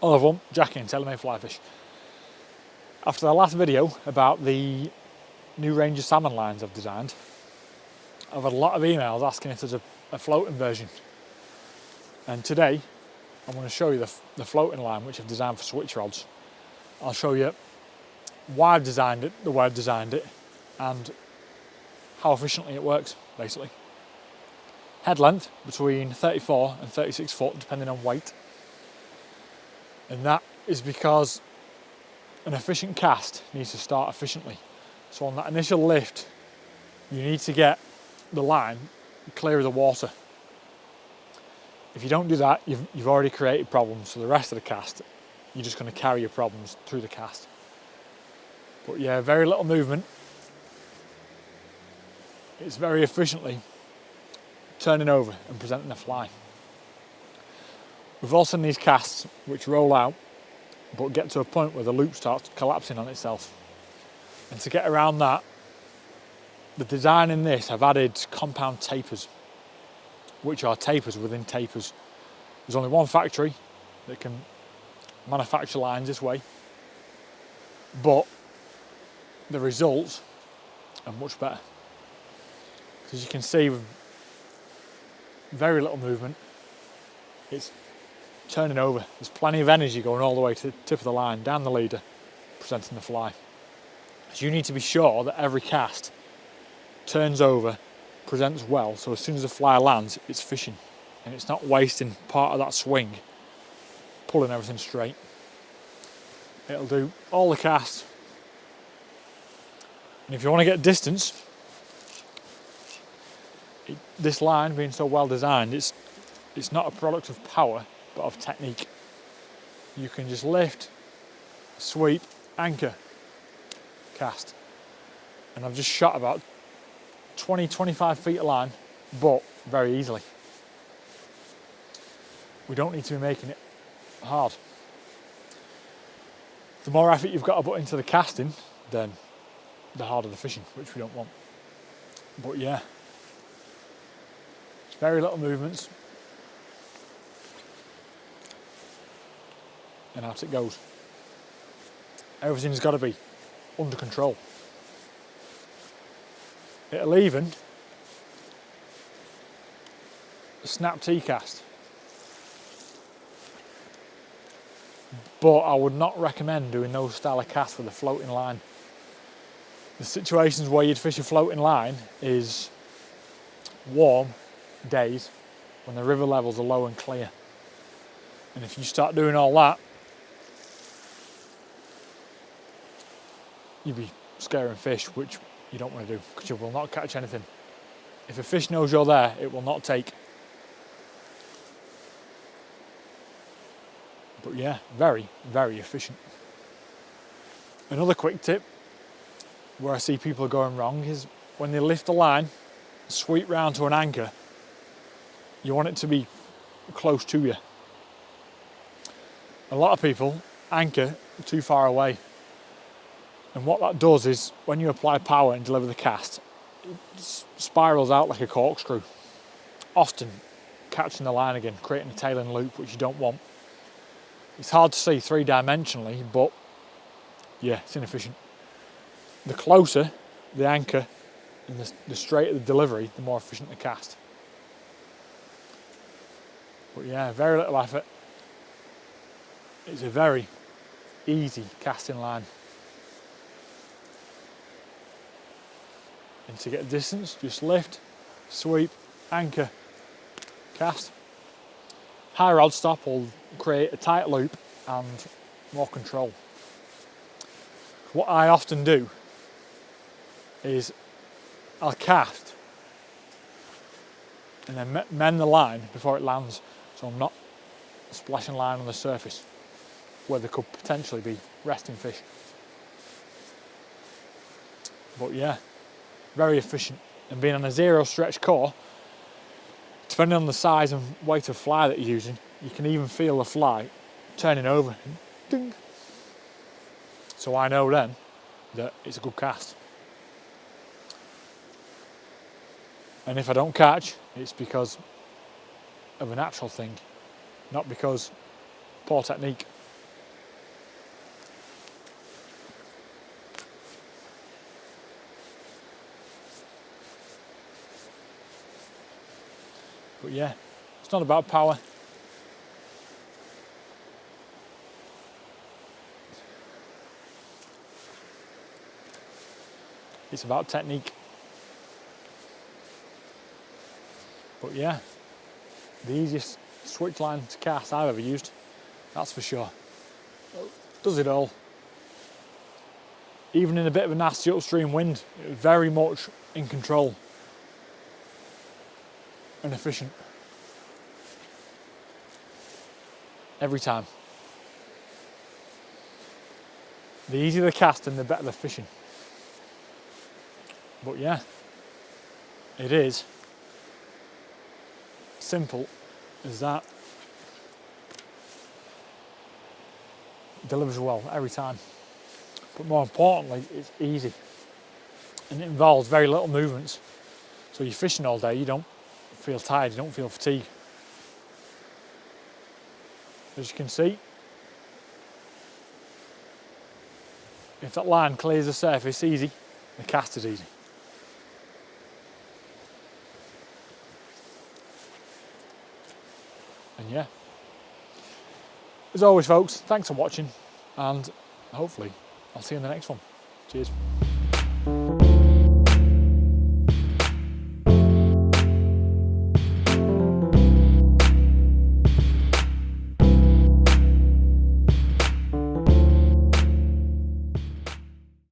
Hello everyone, Jackie and TaylorMade Fly Fish. After the last video about the new range of salmon lines I've designed, I've had a lot of emails asking if there's a floating version. And today I'm going to show you the floating line which I've designed for switch rods. I'll show you why I've designed it, the way I've designed it, and how efficiently it works, basically. Head length between 34 and 36 foot, depending on weight. And that is because an efficient cast needs to start efficiently. So on that initial lift, you need to get the line clear of the water. If you don't do that, you've already created problems for the rest of the cast. You're just going to carry your problems through the cast. But yeah, very little movement. It's very efficiently turning over and presenting a fly. We've also seen these casts which roll out but get to a point where the loop starts collapsing on itself. And to get around that, the design in this, I've added compound tapers, which are tapers within tapers. There's only one factory that can manufacture lines this way, but the results are much better. As you can see, with very little movement, it's turning over. There's plenty of energy going all the way to the tip of the line, down the leader, presenting the fly. So you need to be sure that every cast turns over, presents well, so as soon as the fly lands, it's fishing. And it's not wasting part of that swing, pulling everything straight. It'll do all the casts. And if you want to get distance, this line being so well designed, it's not a product of power, but of technique. You can just lift, sweep, anchor, cast. And I've just shot about 20-25 feet of line, but very easily. We don't need to be making it hard. The more effort you've got to put into the casting, then the harder the fishing, which we don't want. But yeah, it's very little movements, and out it goes. Everything's got to be under control. It'll even snap T-cast, but I would not recommend doing those style of casts with a floating line. The situations where you'd fish a floating line is warm days when the river levels are low and clear. And if you start doing all that, you'll be scaring fish, which you don't want to do, because you will not catch anything. If a fish knows you're there, it will not take. But yeah, very, very efficient. Another quick tip where I see people going wrong is when they lift the line, sweep round to an anchor, you want it to be close to you. A lot of people anchor too far away. And what that does is, when you apply power and deliver the cast, it spirals out like a corkscrew, often catching the line again, creating a tailing loop, which you don't want. It's hard to see three-dimensionally, but yeah, it's inefficient. The closer the anchor and the straighter the delivery, the more efficient the cast. But yeah, very little effort. It's a very easy casting line. And to get distance, just lift, sweep, anchor, cast. High rod stop will create a tight loop and more control. What I often do is I'll cast and then mend the line before it lands, so I'm not splashing line on the surface where there could potentially be resting fish. But yeah, very efficient. And being on a zero stretch core, depending on the size and weight of fly that you're using, you can even feel the fly turning over. Ding. So I know then that it's a good cast. And if I don't catch, it's because of a natural thing, not because poor technique. But yeah, it's not about power. It's about technique. But yeah, the easiest switch line to cast I've ever used, that's for sure. Does it all. Even in a bit of a nasty upstream wind, it was very much in control and efficient. Every time. The easier the casting, the better the fishing. But yeah, it is simple as that. It delivers well every time. But more importantly, it's easy. And it involves very little movements. So you're fishing all day, you don't feel tired, you don't feel fatigue. As you can see, if that line clears the surface easy, the cast is easy. And yeah, as always folks, thanks for watching, and hopefully I'll see you in the next one. Cheers.